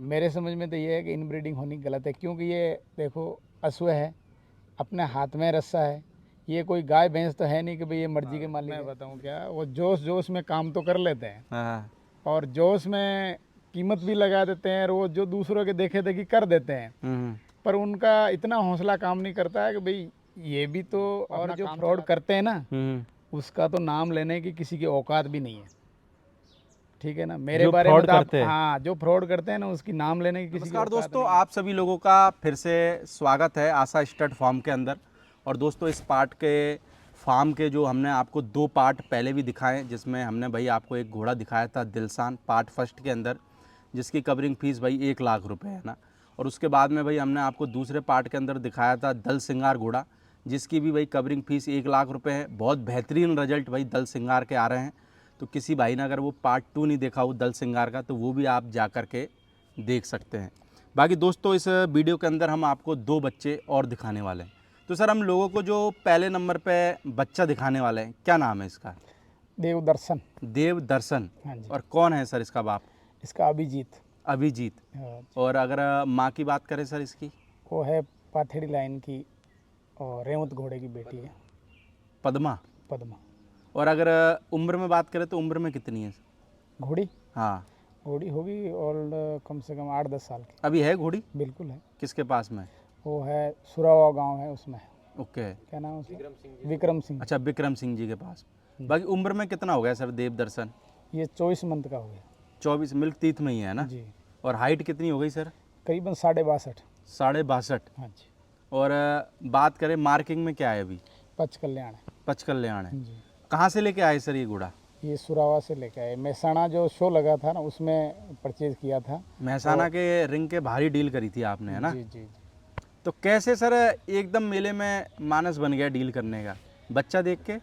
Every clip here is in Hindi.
मेरे समझ में तो ये है कि इनब्रीडिंग होनी गलत है, क्योंकि ये देखो अश्व है, अपने हाथ में रस्सा है, ये कोई गाय भैंस तो है नहीं कि भाई ये मर्जी के मालिक। मैं बताऊँ क्या, वो जोश जोश में काम तो कर लेते हैं हाँ। और जोश में कीमत भी लगा देते हैं, और वो जो दूसरों के देखे देखी कर देते हैं, पर उनका इतना हौसला काम नहीं करता है कि भाई ये भी तो। और जो फ्रॉड करते हैं ना, उसका तो नाम लेने की किसी की औकात भी नहीं है, ठीक है ना। मेरे जो बारे में फ्रॉड तो आप, करते हैं। हाँ, जो फ्रॉड करते हैं ना, उसकी नाम लेने की किसी की नमस्कार औकात दोस्तों, नहीं है। आप सभी लोगों का फिर से स्वागत है आशा स्टड फार्म के अंदर। और दोस्तों, इस पार्ट के फार्म के जो हमने आपको 2 पार्ट पहले भी दिखाए, जिसमें हमने भाई आपको एक घोड़ा दिखाया था दिलसान पार्ट फर्स्ट के अंदर, जिसकी कवरिंग फीस भाई 1 लाख रुपए है ना। और उसके बाद में भाई हमने आपको दूसरे पार्ट के अंदर दिखाया था दल सिंगार घोड़ा, जिसकी भी भाई कवरिंग फीस 1 लाख रुपए है। बहुत बेहतरीन रिजल्ट भाई दल सिंगार के आ रहे हैं। तो किसी भाई ने अगर वो पार्ट 2 नहीं देखा हो दल सिंगार का, तो वो भी आप जा कर के देख सकते हैं। बाकी दोस्तों, इस वीडियो के अंदर हम आपको 2 बच्चे और दिखाने वाले हैं। तो सर, हम लोगों को जो पहले नंबर पे बच्चा दिखाने वाले हैं, क्या नाम है इसका? देवदर्शन। देव दर्शन। हाँ जी। और कौन है सर इसका बाप? इसका अभिजीत। अभिजीत। हाँ, और अगर माँ की बात करें सर इसकी? वो है पाथेड़ी लाइन की और रेवंत घोड़े की बेटी है, पद्मा। पद्मा। और अगर उम्र में बात करें तो उम्र में कितनी है? घोड़ी हाँ। घोड़ी होगी और कम से कम 8-10 साल की। अभी है घोड़ी? बिल्कुल है। किसके पास में? वो है सुरावा गांव है, उसमें है। ओके। क्या नाम है उसका? विक्रम सिंह। अच्छा, विक्रम सिंह जी के पास। बाकी उम्र में कितना हो गया सर देव दर्शन? ये 24 मंथ का हो गया। 24 मिल्क तीथ में ही है ना? जी। और हाइट कितनी हो गई सर? करीबन 62.5। 62.5। हाँ जी। और बात करें मार्किंग में क्या है अभी? पच कल्याण है। पचकल्याण है। जी। कहाँ से लेके आए सर ये घोड़ा? ये सुरावा से लेके आए, महसाणा जो शो लगा था ना, उसमें परचेज किया था। महसाना के रिंग के भारी डील करी थी आपने, है ना? जी जी जी। तो कैसे सर एकदम मेले में मानस बन गया डील करने का, बच्चा देख के?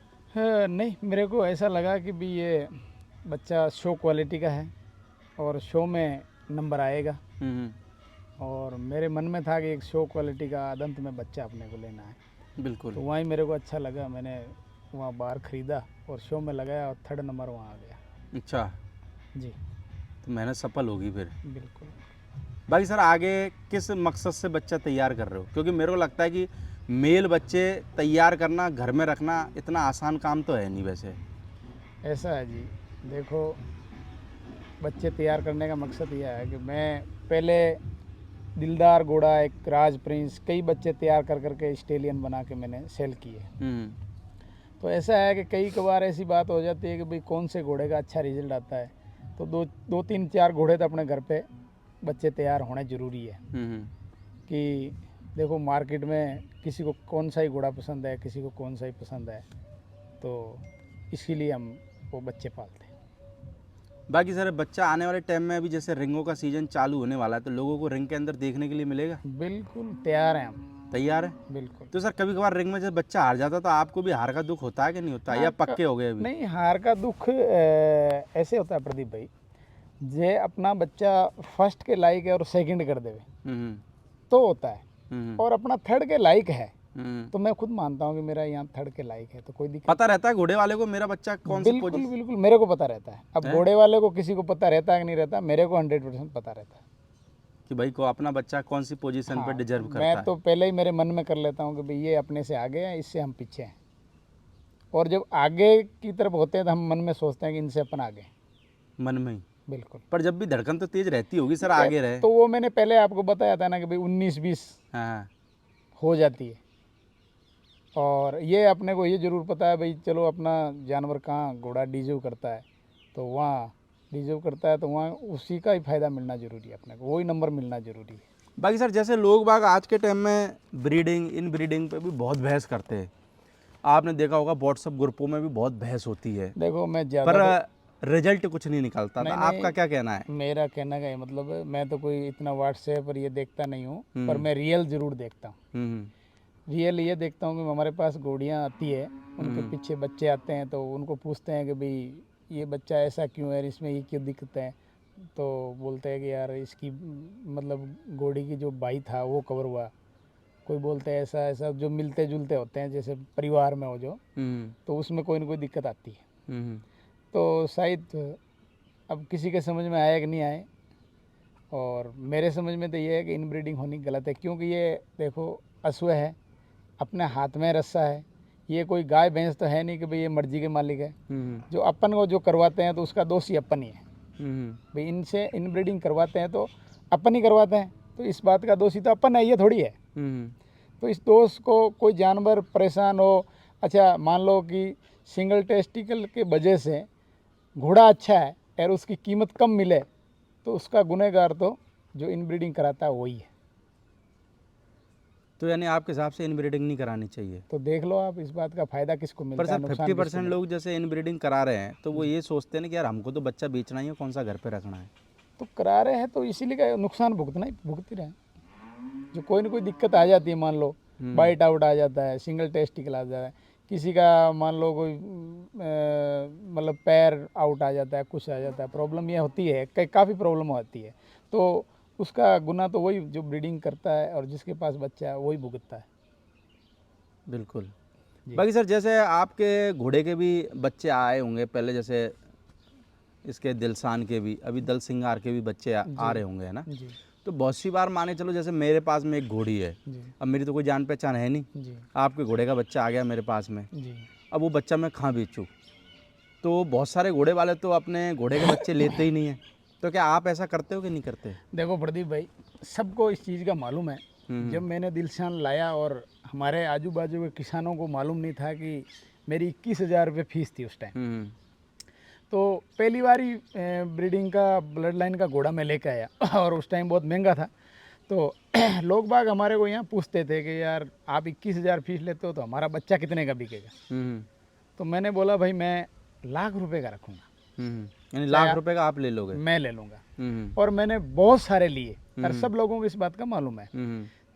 नहीं, मेरे को ऐसा लगा कि भी ये बच्चा शो क्वालिटी का है और शो में नंबर आएगा, और मेरे मन में था कि एक शो क्वालिटी का आदंत में बच्चा अपने को लेना है। बिल्कुल। तो वहीं मेरे को अच्छा लगा, मैंने वहाँ बाहर ख़रीदा और शो में लगाया और 3rd नंबर वहाँ आ गया। अच्छा, जी। तो मेहनत सफल होगी फिर। बिल्कुल। भाई सर, आगे किस मकसद से बच्चा तैयार कर रहे हो? क्योंकि मेरे को लगता है कि मेल बच्चे तैयार करना, घर में रखना इतना आसान काम तो है नहीं वैसे। ऐसा है जी, देखो, बच्चे तैयार करने का मकसद यह है कि मैं पहले दिलदार घोड़ा, एक राज प्रिंस, कई बच्चे तैयार कर करके स्टेलियन बना के मैंने सेल किए। तो ऐसा है कि कई बार ऐसी बात हो जाती है कि भाई कौन से घोड़े का अच्छा रिजल्ट आता है, तो 2-3-4 घोड़े तो अपने घर पे बच्चे तैयार होने ज़रूरी है। कि देखो, मार्केट में किसी को कौन सा ही घोड़ा पसंद है, किसी को कौन सा ही पसंद है, तो इसीलिए हम वो बच्चे पालते हैं। बाकी सर, बच्चा आने वाले टाइम में अभी जैसे रिंगों का सीजन चालू होने वाला है, तो लोगों को रिंग के अंदर देखने के लिए मिलेगा? बिल्कुल तैयार हैं हम। तैयार है? बिल्कुल। तो सर, कभी कभार रिंग में जब बच्चा हार जाता तो आपको भी हार का दुख होता है कि नहीं होता, या पक्के हो गए अभी? नहीं, हार का दुख ऐसे होता है प्रदीप भाई, जे अपना बच्चा फर्स्ट के लायक है और सेकंड कर देवे तो होता है, और अपना 3rd के लायक है, तो मैं खुद मानता हूँ कि मेरा यहाँ 3rd के लायक है, तो कोई दिक्कत। पता रहता है घोड़े वाले को मेरा बच्चा कौन सी बिल्कुल पोजीशन? बिल्कुल, मेरे को पता रहता है। अब घोड़े वाले को किसी को पता रहता है कि नहीं रहता, मेरे को 100% पता रहता है कि भाई को अपना बच्चा कौन सी पोजीशन पर डिजर्व करता मैं है। तो पहले ही मेरे मन में कर लेता हूँ कि भाई ये अपने से आगे हैं, इससे हम पीछे हैं, और जब आगे की तरफ होते हैं तो हम मन में सोचते हैं कि इनसे अपन आगे हैं। मन में ही? बिल्कुल। पर जब भी धड़कन तो तेज रहती होगी सर, आगे रहे। तो वो मैंने पहले आपको बताया था ना कि भाई 19-20 हाँ। हो जाती है, और ये अपने को ये ज़रूर पता है भाई, चलो अपना जानवर कहाँ घोड़ा डिजर्व करता है तो वहाँ डिजर्व करता है, तो वहाँ उसी का ही फ़ायदा मिलना ज़रूरी है, अपने को वही नंबर मिलना ज़रूरी है। बाकी सर, जैसे लोग बाग आज के टाइम में ब्रीडिंग इन ब्रीडिंग पे भी बहुत बहस करते हैं, आपने देखा होगा व्हाट्सएप ग्रुपों में भी बहुत बहस होती है, देखो, मैं पर ज़्यादा रिजल्ट कुछ नहीं निकलता। तो आपका क्या कहना है? मेरा कहना का ये मतलब है, मैं तो कोई इतना व्हाट्सएप पर ये देखता नहीं हूँ, पर मैं रियल ज़रूर देखता हूँ। रियल ये देखता हूँ कि हमारे पास घोड़ियाँ आती है, उनके पीछे बच्चे आते हैं, तो उनको पूछते हैं कि भाई ये बच्चा ऐसा क्यों है, इसमें ये क्यों दिक्कत है, तो बोलते हैं कि यार इसकी मतलब घोड़ी की जो बाई था वो कवर हुआ, कोई बोलते हैं ऐसा ऐसा, जो मिलते जुलते होते हैं जैसे परिवार में हो जो, तो उसमें कोई ना कोई दिक्कत आती है। तो शायद अब किसी के समझ में आया कि नहीं आए, और मेरे समझ में तो ये है कि इनब्रीडिंग होनी गलत है, क्योंकि ये देखो अश्व है, अपने हाथ में रस्सा है, ये कोई गाय भैंस तो है नहीं कि भाई ये मर्जी के मालिक है। जो अपन को जो करवाते हैं तो उसका दोष ही अपन ही है। भाई इनसे इनब्रीडिंग करवाते हैं तो अपन ही करवाते हैं, तो इस बात का दोषी तो अपन है, ये थोड़ी है। तो इस दोष को कोई जानवर परेशान हो, अच्छा मान लो कि सिंगल टेस्टिकल के वजह से घोड़ा अच्छा है और उसकी कीमत कम मिले, तो उसका गुनहगार तो जो इनब्रीडिंग कराता है वही है। तो यानी आपके हिसाब से इनब्रीडिंग नहीं करानी चाहिए। तो देख लो आप, इस बात का फ़ायदा किसको पर मिलता सर है, नुकसान 50% लोग जैसे इनब्रीडिंग करा रहे हैं तो वो ये सोचते हैं ना कि यार हमको तो बच्चा बेचना ही है, कौन सा घर पे रखना है। तो करा रहे हैं तो इसीलिए का नुकसान भुगतना ही भुगत ही रहे हैं। जो कोई ना कोई दिक्कत आ जाती है, मान लो बाइट आउट आ जाता है, सिंगल टेस्टिकल आ जाता है, किसी का मान लो कोई मतलब पैर आउट आ जाता है, कुछ आ जाता है, प्रॉब्लम ये होती है, काफ़ी प्रॉब्लम होती है। तो उसका गुना तो वही जो ब्रीडिंग करता है और जिसके पास बच्चा है वही भुगतता है। बिल्कुल। बाकी सर जैसे आपके घोड़े के भी बच्चे आए होंगे पहले, जैसे इसके दिलसान के भी, अभी दल सिंगार के भी बच्चे आ रहे होंगे, है ना। जी तो बहुत सी बार माने चलो जैसे मेरे पास में एक घोड़ी है, जी अब मेरी तो कोई जान पहचान है नहीं, जी आपके घोड़े का बच्चा आ गया मेरे पास में, जी अब वो बच्चा मैं कहाँ बेचूँ। तो बहुत सारे घोड़े वाले तो अपने घोड़े के बच्चे लेते ही नहीं हैं, तो क्या आप ऐसा करते हो कि नहीं करते। देखो प्रदीप भाई, सबको इस चीज़ का मालूम है। जब मैंने दिलशान लाया और हमारे आजू बाजू के किसानों को मालूम नहीं था कि मेरी 21,000 रुपये फीस थी उस टाइम। तो पहली बारी ब्रीडिंग का ब्लड लाइन का घोड़ा मैं लेके आया और उस टाइम बहुत महंगा था। तो लोग बाग हमारे को यहाँ पूछते थे कि यार आप 21,000 फीस लेते हो तो हमारा बच्चा कितने का बिकेगा। तो मैंने बोला भाई मैं ₹1,00,000 का रखूँगा, यानी ₹1,00,000 का आप ले लोगे। मैं ले लूँगा। और मैंने बहुत सारे लिए और सब लोगों को इस बात का मालूम है।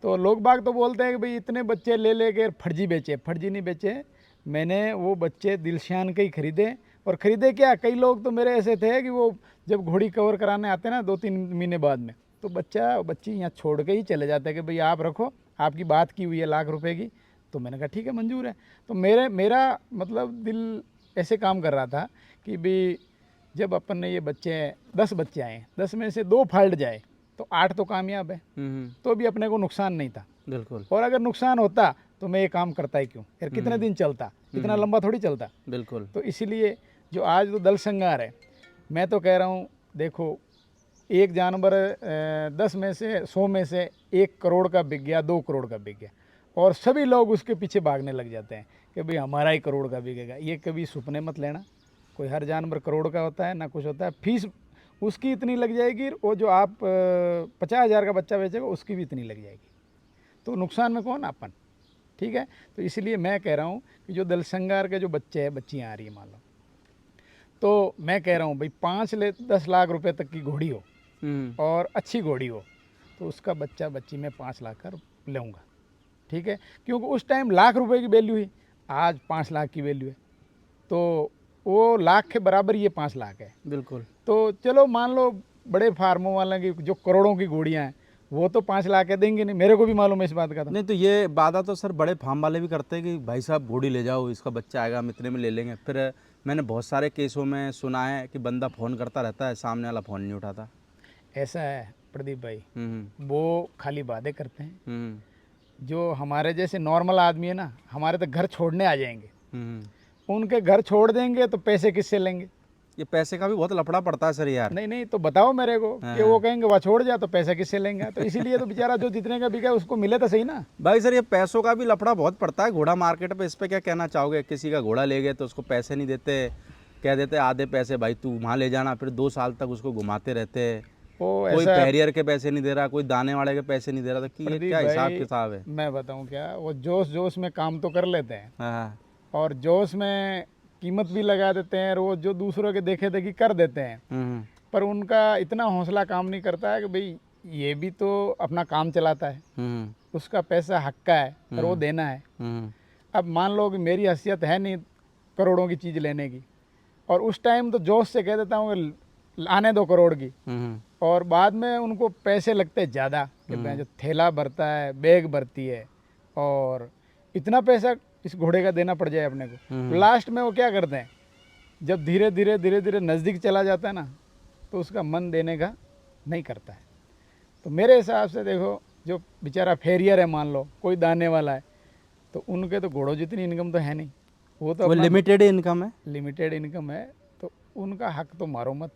तो लोग बाग तो बोलते हैं कि भाई इतने बच्चे ले लेके फर्जी बेचे, फर्जी नहीं बेचे। मैंने वो बच्चे दिलशान के ही खरीदे। और ख़रीदे क्या, कई लोग तो मेरे ऐसे थे कि वो जब घोड़ी कवर कराने आते ना 2-3 महीने बाद में, तो बच्ची यहाँ छोड़ के ही चले जाते हैं कि भाई आप रखो, आपकी बात की हुई है ₹1,00,000 की। तो मैंने कहा ठीक है, मंजूर है। तो मेरा मतलब दिल ऐसे काम कर रहा था कि भाई जब अपन ने ये बच्चे 10 बच्चे आए, 10 में से 2 फाल्ट जाए तो 8 तो कामयाब है, तो भी अपने को नुकसान नहीं था। बिल्कुल। और अगर नुकसान होता तो मैं ये काम करता ही क्यों, फिर कितने दिन चलता, इतना लंबा थोड़ी चलता। बिल्कुल। तो इसीलिए जो आज तो दल संगार है, मैं तो कह रहा हूँ देखो, एक जानवर 10 में से 100 में से 1 करोड़ का बिक गया, 2 करोड़ का बिक गया, और सभी लोग उसके पीछे भागने लग जाते हैं कि भाई हमारा ही करोड़ का बिकेगा। ये कभी सुपने मत लेना, कोई हर जानवर करोड़ का होता है ना, कुछ होता है। फीस उसकी इतनी लग जाएगी, वो जो आप 50,000 का बच्चा बेचेगा उसकी भी इतनी लग जाएगी, तो नुकसान में कौन, अपन। ठीक है, तो इसलिए मैं कह रहा हूँ कि जो दल संगार के जो बच्चे हैं, बच्चियाँ आ रही है मान लो, तो मैं कह रहा हूँ भाई 5-10 लाख रुपए तक की घोड़ी हो और अच्छी घोड़ी हो, तो उसका बच्चा बच्ची मैं 5 लाख का लूँगा। ठीक है, क्योंकि उस टाइम ₹1,00,000 की वैल्यू हुई, आज 5 लाख की वैल्यू है, तो वो लाख के बराबर ये 5 लाख है। बिल्कुल। तो चलो मान लो बड़े फार्मों वालों की जो करोड़ों की घोड़ियाँ हैं वो तो 5 लाख के देंगे नहीं, मेरे को भी मालूम है इस बात का। तो नहीं, तो ये वादा तो सर बड़े फार्म वाले भी करते हैं कि भाई साहब घोड़ी ले जाओ, इसका बच्चा आएगा, हम इतने में ले लेंगे। फिर मैंने बहुत सारे केसों में सुना है कि बंदा फ़ोन करता रहता है, सामने वाला फ़ोन नहीं उठाता। ऐसा है प्रदीप भाई, वो खाली वादे करते हैं। जो हमारे जैसे नॉर्मल आदमी है ना, हमारे तो घर छोड़ने आ जाएंगे, उनके घर छोड़ देंगे तो पैसे किससे लेंगे। ये पैसे का भी बहुत लफड़ा पड़ता है सर यार। नहीं, तो बताओ मेरे को कि वो कहेंगे वहाँ छोड़ जा, तो पैसा किससे लेंगे। तो इसीलिए तो बेचारा जो जितने का बिका उसको मिले तो सही ना। भाई सर ये पैसों का भी लफड़ा बहुत पड़ता है घोड़ा मार्केट पे, इस पे क्या कहना चाहोगे। किसी का घोड़ा ले गए तो उसको पैसे नहीं देते, कह देते आधे पैसे भाई तू वहाँ ले जाना, फिर 2 साल तक उसको घुमाते रहते। कोई पैरियर के पैसे नहीं दे रहा, कोई दाने वाले के पैसे नहीं दे रहा, तो कि ये क्या हिसाब किताब है। मैं बताऊँ क्या, वो जोश में काम तो कर लेते हैं और जोश में कीमत भी लगा देते हैं, और वो जो दूसरों के देखे देखी कर देते हैं, पर उनका इतना हौसला काम नहीं करता है कि भाई ये भी तो अपना काम चलाता है, उसका पैसा हक का है और वो देना है। अब मान लो कि मेरी हैसियत है नहीं करोड़ों की चीज़ लेने की, और उस टाइम तो जोश से कह देता हूँ कि आने 2 करोड़ की, और बाद में उनको पैसे लगते हैं ज़्यादा कि जो थैला भरता है, बैग भरती है, और इतना पैसा इस घोड़े का देना पड़ जाए अपने को। लास्ट में वो क्या करते हैं, जब धीरे धीरे नज़दीक चला जाता है ना, तो उसका मन देने का नहीं करता है। तो मेरे हिसाब से देखो, जो बेचारा फेरियर है, मान लो कोई दाने वाला है, तो उनके तो घोड़ों जितनी इनकम तो है नहीं, वो तो वो अपना लिमिटेड इनकम है। लिमिटेड इनकम है, तो उनका हक तो मारो मत,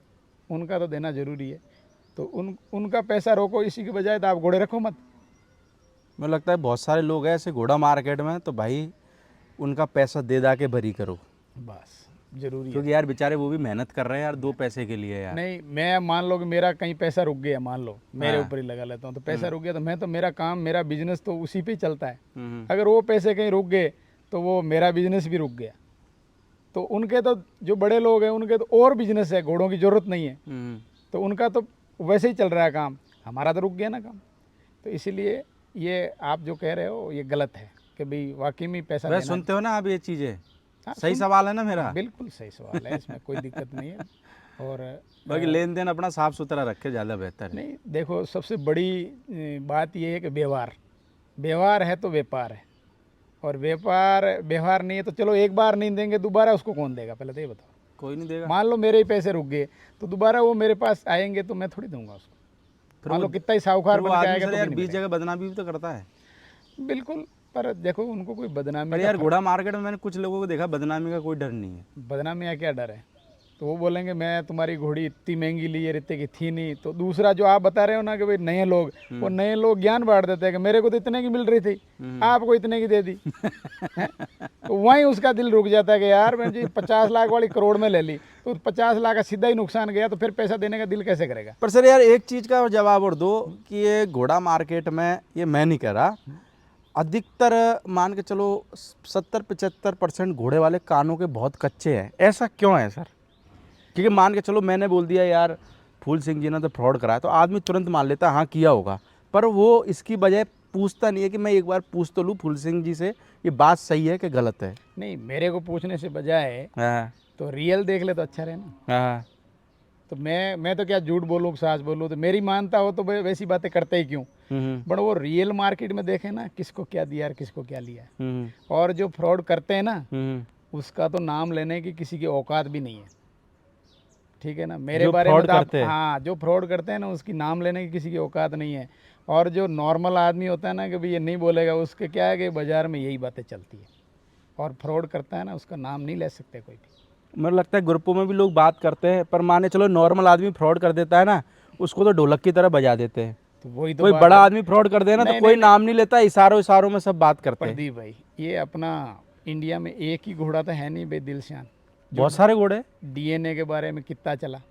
उनका तो देना जरूरी है। तो उनका पैसा रोको इसी के बजाय तो आप घोड़े रखो मत। मुझे लगता है बहुत सारे लोग हैं ऐसे घोड़ा मार्केट में, तो भाई उनका पैसा दे दा के भरी करो, बस जरूरी है। क्योंकि यार बेचारे वो भी मेहनत कर रहे हैं यार 2 पैसे के लिए यार। नहीं, मैं मान लो कि मेरा कहीं पैसा रुक गया, मान लो मेरे हाँ। ऊपर ही लगा लेता हूँ, तो पैसा रुक गया तो मैं तो, मेरा काम, मेरा बिजनेस तो उसी पे ही चलता है। हम्म, अगर वो पैसे कहीं रुक गए तो वो मेरा बिजनेस भी रुक गया। तो उनके तो, जो बड़े लोग हैं उनके तो और बिजनेस है, घोड़ों की ज़रूरत नहीं है, हम्म। तो उनका तो वैसे ही चल रहा है काम, हमारा तो रुक गया ना काम। तो इसीलिए ये आप जो कह रहे हो ये गलत है कि भाई वाकई में पैसा वह देना। सुनते हो ना आप ये चीज़ें? हाँ, सही सवाल है ना मेरा? बिल्कुल सही सवाल है, इसमें कोई दिक्कत नहीं है। और बाकी लेन देन अपना साफ सुथरा रखे, ज़्यादा बेहतर है। नहीं, देखो सबसे बड़ी बात ये है कि व्यवहार, व्यवहार है तो व्यापार है, और व्यवहार नहीं है तो चलो एक बार नहीं देंगे, दोबारा उसको कौन देगा, पहले तो ये बताओ। कोई नहीं देगा। मान लो मेरे ही पैसे रुक गए तो दोबारा वो मेरे पास आएंगे तो मैं थोड़ी दूंगा उसको। फिर मान लो वो- कितना ही साहूकार फिर वो बन के आदमी आएगा सर तो यार भी 20 नहीं जगह बदनामी भी तो करता है। मिलेगा। बिल्कुल, पर देखो उनको कोई बदनामी पर का यार घोड़ा मार्केट में मैंने कुछ लोगों को देखा, बदनामी का कोई डर नहीं है। बदनामी का क्या डर है? तो वो बोलेंगे मैं तुम्हारी घोड़ी इतनी महंगी ली है, इतने की थी नहीं। तो दूसरा जो आप बता रहे हो ना कि भाई नए लोग, वो नए लोग ज्ञान बांट देते हैं कि मेरे को तो इतने की मिल रही थी, आपको इतने की दे दी। हैं? तो वहीं उसका दिल रुक जाता है कि यार मैं जी 50 लाख वाली करोड़ में ले ली, तो 50 लाख का सीधा ही नुकसान गया, तो फिर पैसा देने का दिल कैसे करेगा? पर सर यार एक चीज़ का जवाब और दो कि ये घोड़ा मार्केट में, ये मैं नहीं कह रहा, अधिकतर मान के चलो 70-75% घोड़े वाले कानों के बहुत कच्चे हैं। ऐसा क्यों है सर? क्योंकि मान के चलो मैंने बोल दिया यार फूल सिंह जी ने तो फ्रॉड कराया, तो आदमी तुरंत मान लेता है हाँ किया होगा, पर वो इसकी बजाय पूछता नहीं है कि मैं एक बार पूछ तो लूँ फूल सिंह जी से, ये बात सही है कि गलत है। नहीं, मेरे को पूछने से बजाय हाँ तो रियल देख ले तो अच्छा रहे ना। हाँ। तो मैं तो क्या झूठ बोलूँ सच बोलूँ, तो मेरी मानता हो तो वैसी बातें करते ही क्यों। बट वो रियल मार्केट में देखे ना किसको क्या दिया और किसको क्या लिया है। और जो फ्रॉड करते हैं ना, उसका तो नाम लेने की किसी की औकात भी नहीं है, ठीक है ना। मेरे जो बारे में fraud तो आप, करते हैं। हाँ, जो फ्रॉड करते हैं ना उसकी नाम लेने की किसी की औकात नहीं है। और जो नॉर्मल आदमी होता है ना कि भाई ये नहीं बोलेगा, उसके क्या है कि बाज़ार में यही बातें चलती है। और फ्रॉड करता है ना उसका नाम नहीं ले सकते कोई भी। मुझे लगता है ग्रुपों में भी लोग बात करते हैं, पर माने चलो नॉर्मल आदमी फ्रॉड कर देता है ना, उसको तो ढोलक की तरह बजा देते हैं। तो वही तो कोई बात बड़ा है। आदमी फ्रॉड कर दे ना तो नहीं, कोई नहीं, नाम नहीं लेता, इशारों इशारों में सब बात करते हैं। प्रदीप भाई, ये अपना इंडिया में एक ही घोड़ा तो है नहीं भाई, दिलशान। बहुत सारे घोड़े डीएनए के बारे में कितना चला,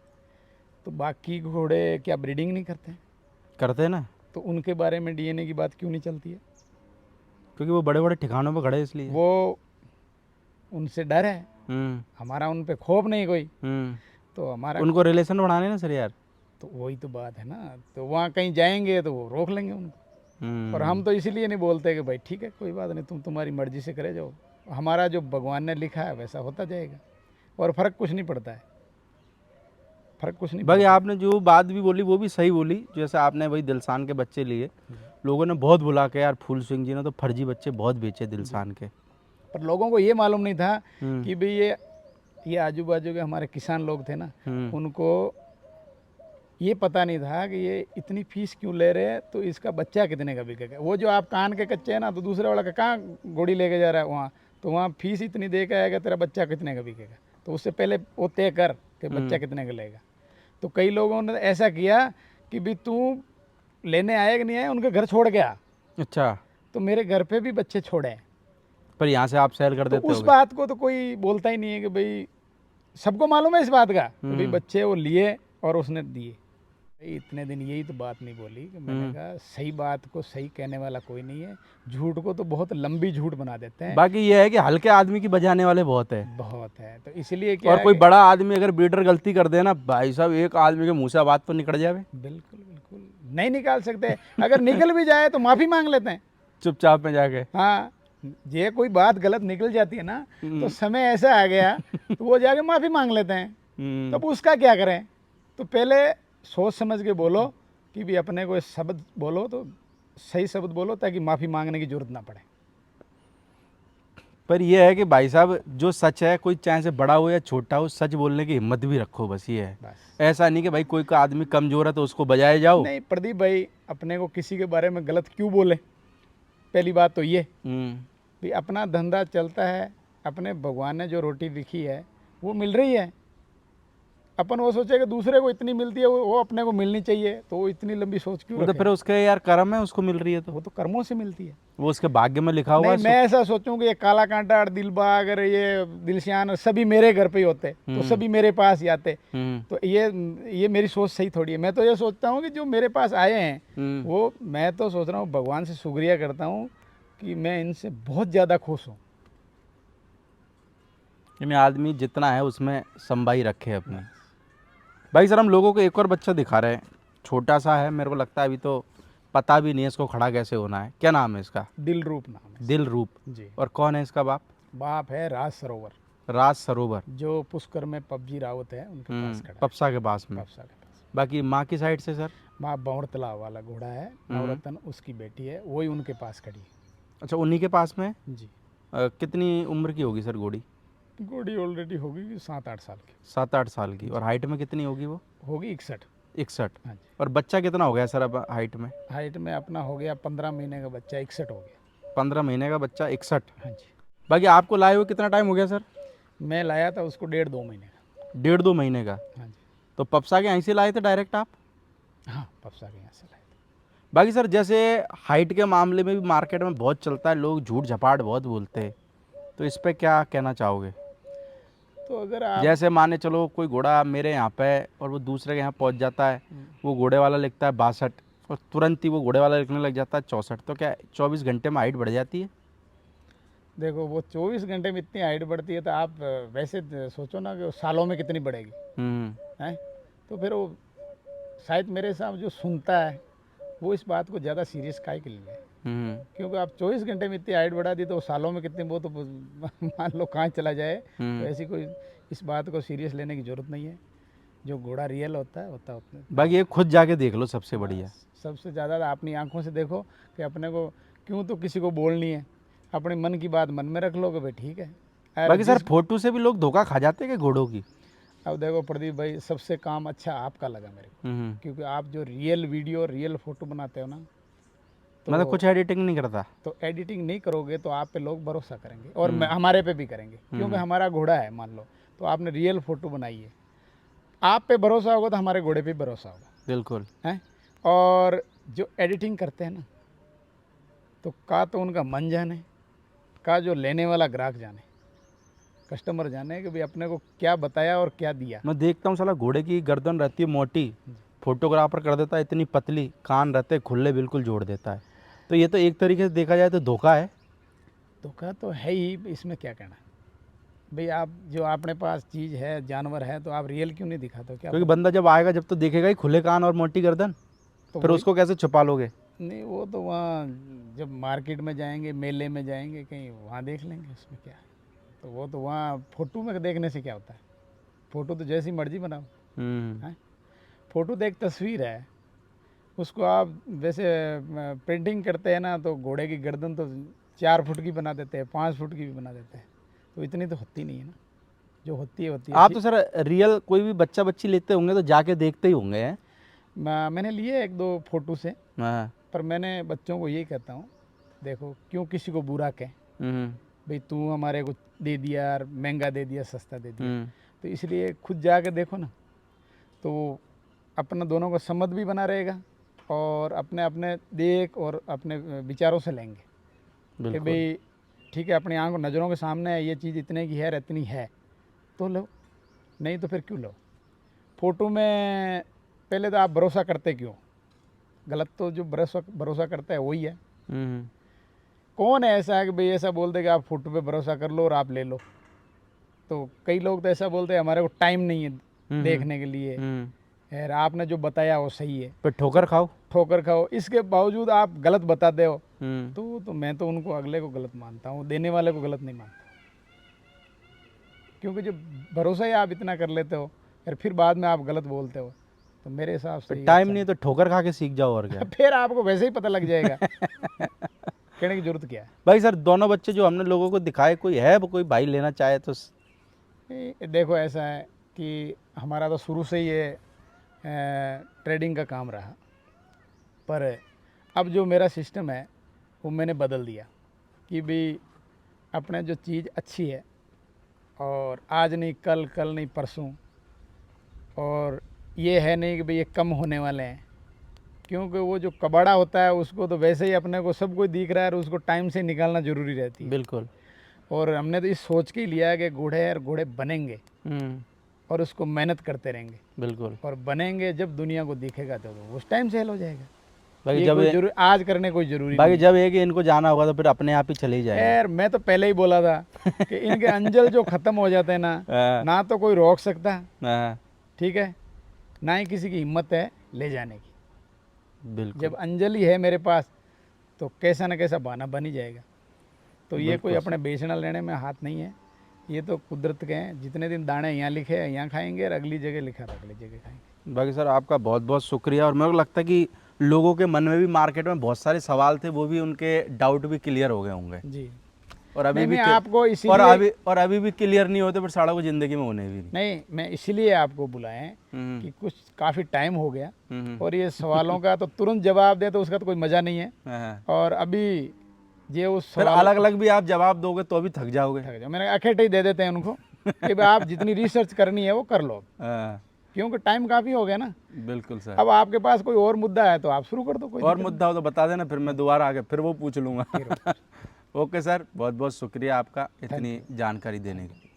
तो बाकी घोड़े क्या ब्रीडिंग नहीं करते हैं? करते हैं ना, तो उनके बारे में डीएनए की बात क्यों नहीं चलती है? क्योंकि वो बड़े बड़े ठिकानों पर खड़े हैं इसलिए। वो, उनसे डर है, हम्म हमारा उन पे खौफ नहीं कोई। हम्म। तो हमारा, उनको रिलेशन बढ़ाने ना सर यार। तो वही तो बात है ना। तो वहाँ कहीं जाएंगे तो वो रोक लेंगे उनको। और हम तो इसीलिए नहीं बोलते कि भाई ठीक है कोई बात नहीं, तुम तुम्हारी मर्जी से करे जाओ, हमारा जो भगवान ने लिखा है वैसा होता जाएगा, और फ़र्क कुछ नहीं पड़ता है, फ़र्क कुछ नहीं बाकी पड़ता। आपने जो बात भी बोली वो भी सही बोली, जैसे आपने वही दिलसान के बच्चे लिए, लोगों ने बहुत बुला के यार फूल सिंह जी ने तो फर्जी बच्चे बहुत बेचे दिलसान के। पर लोगों को ये मालूम नहीं था हम्म। कि भाई ये आजू बाजू के हमारे किसान लोग थे ना, उनको ये पता नहीं था कि ये इतनी फीस क्यों ले रहे हैं, तो इसका बच्चा कितने का बिकेगा। वो जो आप कान के कच्चे हैं ना, तो दूसरे वाला का कहाँ गोड़ी लेके जा रहा है वहाँ, तो वहाँ फीस इतनी दे के आएगा, तेरा बच्चा कितने का बिकेगा। तो उससे पहले वो तय कर कि बच्चा कितने का लेगा। तो कई लोगों ने ऐसा किया कि भाई तू लेने आया कि नहीं आया, उनके घर छोड़ गया। अच्छा, तो मेरे घर पे भी बच्चे छोड़े हैं। पर यहाँ से आप सेल कर तो देते उस हो। बात को तो कोई बोलता ही नहीं है कि भाई, सबको मालूम है इस बात का कि भाई बच्चे वो लिए और उसने दिए। भाई इतने दिन यही तो बात नहीं बोली कि मैंने कहा सही बात को सही कहने वाला कोई नहीं है, झूठ को तो बहुत लंबी झूठ बना देते हैं। बाकी ये है कि हल्के आदमी की बजाने वाले बहुत है, बहुत है, तो इसलिए क्या और है कोई कि- बड़ा आदमी अगर ब्रीडर गलती कर दे ना भाई साहब, एक आदमी के मुंह से बात तो निकल जावे। बिल्कुल बिल्कुल नहीं निकाल सकते। अगर निकल भी जाए तो माफ़ी मांग लेते हैं। चुपचाप में जाके। हाँ, ये कोई बात गलत निकल जाती है ना, तो समय ऐसा आ गया तो वो जाके माफ़ी मांग लेते हैं। तब उसका क्या करें? तो पहले सोच समझ के बोलो कि भी अपने को शब्द बोलो तो सही शब्द बोलो, ताकि माफ़ी मांगने की जरूरत ना पड़े। पर ये है कि भाई साहब जो सच है, कोई चाहे से बड़ा हो या छोटा हो, सच बोलने की हिम्मत भी रखो, बस ये है। बस। ऐसा नहीं कि भाई कोई का आदमी कमजोर है तो उसको बजाए जाओ। नहीं प्रदीप भाई, अपने को किसी के बारे में गलत क्यों बोले? पहली बात तो ये हम्म। भी अपना धंधा चलता है, अपने भगवान ने जो रोटी लिखी है वो मिल रही है। अपन वो सोचे कि दूसरे को इतनी मिलती है, वो अपने को मिलनी चाहिए, तो वो इतनी लंबी सोच क्यों वो तो रखे? फिर उसके यार कर्म है, उसको मिल रही है तो वो तो कर्मों से मिलती है। वो उसके भाग्य में लिखा हुआ नहीं, है। मैं ऐसा सोचूं कि ये काला कांटा और दिलबाग और ये दिलशान और सभी मेरे घर पे ही होते, तो सभी मेरे पास ही आते। तो ये मेरी सोच सही थोड़ी है। मैं तो ये सोचता हूँ कि जो मेरे पास आए हैं वो, मैं तो सोच रहा हूँ भगवान से शुक्रिया करता हूँ कि मैं इनसे बहुत ज़्यादा खुश हूँ। में आदमी जितना है उसमें संभाई रखे अपनी। भाई सर, हम लोगों को एक और बच्चा दिखा रहे हैं, छोटा सा है, मेरे को लगता है अभी तो पता भी नहीं है इसको खड़ा कैसे होना है। क्या नाम है इसका? दिल रूप नाम है। दिल रूप। जी। और कौन है इसका बाप? बाप है राज सरोवर, राज सरोवर, जो पुष्कर में पबजी रावत है उनके पास खड़ा है। पपसा के पास में। पपसा के पास। बाकी माँ की साइड से सर? माँ बौड़ तालाब वाला घोड़ा है, नवरत्न उसकी बेटी है, वही उनके पास खड़ी है। अच्छा, उन्हीं के पास में। जी। कितनी उम्र की होगी सर घोड़ी? घोड़ी ऑलरेडी होगी 7-8 साल की। 7-8 साल की। और हाइट में कितनी होगी वो? होगी 61। 61। हाँ जी। और बच्चा कितना हो गया सर अब हाइट में? हाइट में अपना हो गया 15 महीने का बच्चा 61 हो गया। 15 महीने का बच्चा 61। हाँ जी। बाकी आपको लाए हुए कितना टाइम हो गया सर? मैं लाया था उसको 1.5-2 महीने का। 1.5-2 महीने का। हाँ जी। तो पपसा के यहीं से लाए थे डायरेक्ट आप? हाँ, पपसा के यहाँ से लाए थे। बाकी सर, जैसे हाइट के मामले में भी मार्केट में बहुत चलता है, लोग झूठ झपाट बहुत बोलते हैं, तो इस पे क्या कहना चाहोगे? तो अगर आप जैसे माने चलो कोई घोड़ा मेरे यहाँ पे है और वो दूसरे के यहाँ पहुँच जाता है, वो घोड़े वाला लिखता है 62 और तुरंत ही वो घोड़े वाला लिखने लग जाता है 64, तो क्या 24 घंटे में हाइट बढ़ जाती है? देखो, वो 24 घंटे में इतनी हाइट बढ़ती है तो आप वैसे सोचो ना कि वो सालों में कितनी बढ़ेगी। हैं? तो फिर वो शायद मेरे हिसाब जो सुनता है वो इस बात को ज़्यादा सीरियस काहे के लिए? क्योंकि आप 24 घंटे में इतनी हाइट बढ़ा दी तो सालों में कितनी, वो तो मान लो कहाँ चला जाए। तो ऐसी कोई इस बात को सीरियस लेने की ज़रूरत नहीं है। जो घोड़ा रियल होता है उतना। बाकी ये खुद जाके देख लो, सबसे बढ़िया। सबसे ज़्यादा अपनी आंखों से देखो कि अपने को क्यों तो किसी को बोलनी है, अपने मन की बात मन में रख लो कि भाई ठीक है। बाकी सर, फोटो से भी लोग धोखा खा जाते हैं कि घोड़ों की? अब देखो प्रदीप भाई, सबसे काम अच्छा आपका लगा मेरे को, क्योंकि आप जो रियल वीडियो रियल फोटो बनाते हो ना, तो मतलब कुछ एडिटिंग नहीं करता? तो एडिटिंग नहीं करोगे तो आप पे लोग भरोसा करेंगे और हमारे पे भी करेंगे, क्योंकि हमारा घोड़ा है मान लो, तो आपने रियल फोटो बनाई है, आप पे भरोसा होगा तो हमारे घोड़े पे भरोसा होगा। बिल्कुल हैं? और जो एडिटिंग करते हैं ना, तो का तो उनका मन जाने, का जो लेने वाला ग्राहक जाने, कस्टमर जाने कि भाई अपने को क्या बताया और क्या दिया। मैं देखता हूँ साला घोड़े की गर्दन रहती है मोटी, फोटोग्राफर कर देता है इतनी पतली, कान रहते खुले बिल्कुल जोड़ देता है। तो ये तो एक तरीके से देखा जाए तो धोखा है। धोखा तो है ही, इसमें क्या कहना है भाई। आप जो अपने पास चीज़ है, जानवर है, तो आप रियल क्यों नहीं दिखाते हो? क्या क्योंकि बंदा जब आएगा जब तो देखेगा ही खुले कान और मोटी गर्दन, तो फिर उसको कैसे छुपा लोगे? नहीं, वो तो वहाँ जब मार्केट में जाएंगे, मेले में जाएंगे कहीं, वहाँ देख लेंगे, उसमें क्या है। तो वो तो वहाँ फोटो में देखने से क्या होता है? फ़ोटो तो जैसी मर्जी बनाओ। हैं? फ़ोटो तो एक तस्वीर है, उसको आप वैसे पेंटिंग करते हैं ना, तो घोड़े की गर्दन तो 4 फुट की बना देते हैं, 5 फुट की भी बना देते हैं, तो इतनी तो होती नहीं है ना, जो होती है। आप तो सर रियल कोई भी बच्चा बच्ची लेते होंगे तो जाके देखते ही होंगे हैं? मैंने लिए 1-2 फोटो से, हाँ। पर मैंने बच्चों को यही कहता हूँ, देखो क्यों किसी को बुरा कहें भाई, तू हमारे को दे दिया यार, महंगा दे दिया, सस्ता दे दिया, तो इसलिए खुद जाके देखो ना, तो अपना दोनों का सम्मत भी बना रहेगा और अपने अपने देख और अपने विचारों से लेंगे कि भाई ठीक है, अपनी आंखों नज़रों के सामने है, ये चीज़ इतने की है, इतनी है तो लो, नहीं तो फिर क्यों लो। फ़ोटो में पहले तो आप भरोसा करते क्यों? गलत तो जो भरोसा करता है वही है। कौन है ऐसा है कि भाई ऐसा बोल दे कि आप फोटो पे भरोसा कर लो और आप ले लो? तो कई लोग तो ऐसा बोलते हैं हमारे को टाइम नहीं है देखने के लिए, यार आपने जो बताया वो सही है, फिर ठोकर खाओ। ठोकर खाओ, इसके बावजूद आप गलत बताते हो, तो मैं तो उनको अगले को गलत मानता हूँ, देने वाले को गलत नहीं मानता। क्योंकि जब भरोसा ही आप इतना कर लेते हो यार, फिर बाद में आप गलत बोलते हो, तो मेरे हिसाब से टाइम नहीं तो ठोकर खा के सीख जाओ और क्या। फिर आपको वैसे ही पता लग जाएगा। कहने की जरूरत क्या है। भाई सर दोनों बच्चे जो हमने लोगों को दिखाए, कोई है कोई भाई लेना चाहे तो देखो ऐसा है कि हमारा तो शुरू से ही ये ट्रेडिंग का काम रहा, पर अब जो मेरा सिस्टम है वो मैंने बदल दिया कि भाई अपने जो चीज़ अच्छी है और आज नहीं कल, कल नहीं परसों, और ये है नहीं कि भाई ये कम होने वाले हैं, क्योंकि वो जो कबाड़ा होता है उसको तो वैसे ही अपने को सब कुछ दिख रहा है और उसको टाइम से निकालना ज़रूरी रहती है। बिल्कुल। और हमने तो इस सोच के ही लिया है कि घोड़े और घोड़े बनेंगे और उसको मेहनत करते रहेंगे, बिल्कुल। और बनेंगे जब दुनिया को दिखेगा तो उस टाइम से हेल हो जाएगा। भाई ये जब कोई जरूरी आज करने कोई जरूरी भाई नहीं जब एक इनको जाना होगा तो फिर अपने आप ही चले ही है। जाएंगे। यार मैं तो पहले ही बोला था कि इनके अंजल जो खत्म हो जाते हैं हाँ। ना तो कोई रोक सकता, हाँ, ठीक है, ना ही किसी की हिम्मत है ले जाने की। बिल्कुल। जब अंजल ही है मेरे पास तो कैसा ना कैसा बहाना बन ही जाएगा। तो ये कोई अपने बेचना लेने में हाथ नहीं है, ये तो कुदरत के हैं। जितने दिन दाने यहाँ लिखे हैं यहाँ खाएंगे और अगली जगह लिखा है अगली जगह खाएंगे। बाकी सर आपका बहुत बहुत शुक्रिया। और मेरे को लगता है कि लोगों के मन में भी मार्केट में बहुत सारे सवाल थे, वो भी उनके डाउट भी क्लियर हो गए होंगे। जी, और अभी नहीं, भी मैं आपको और अभी भी क्लियर नहीं होते, पर साड़ा को ज़िंदगी में होने भी नहीं, मैं इसीलिए आपको बुलाए कि कुछ काफ़ी टाइम हो गया और ये सवालों का तो तुरंत जवाब दे तो उसका तो कोई मज़ा नहीं है। हाँ। और अभी ये उस फिर अलग अलग भी आप जवाब दोगे तो भी थक जाओगे। मैंने अकेले ही दे देते हैं उनको कि भाई आप जितनी रिसर्च करनी है वो कर लो, हाँ, क्योंकि टाइम काफ़ी हो गया ना। बिल्कुल सर। अब आपके पास कोई और मुद्दा है तो आप शुरू कर दो, कोई और दिक्कत मुद्दा हो तो बता देना, फिर मैं दोबारा आके फिर वो पूछ लूँगा। नहीं। ओके सर, बहुत बहुत शुक्रिया आपका इतनी जानकारी देने की।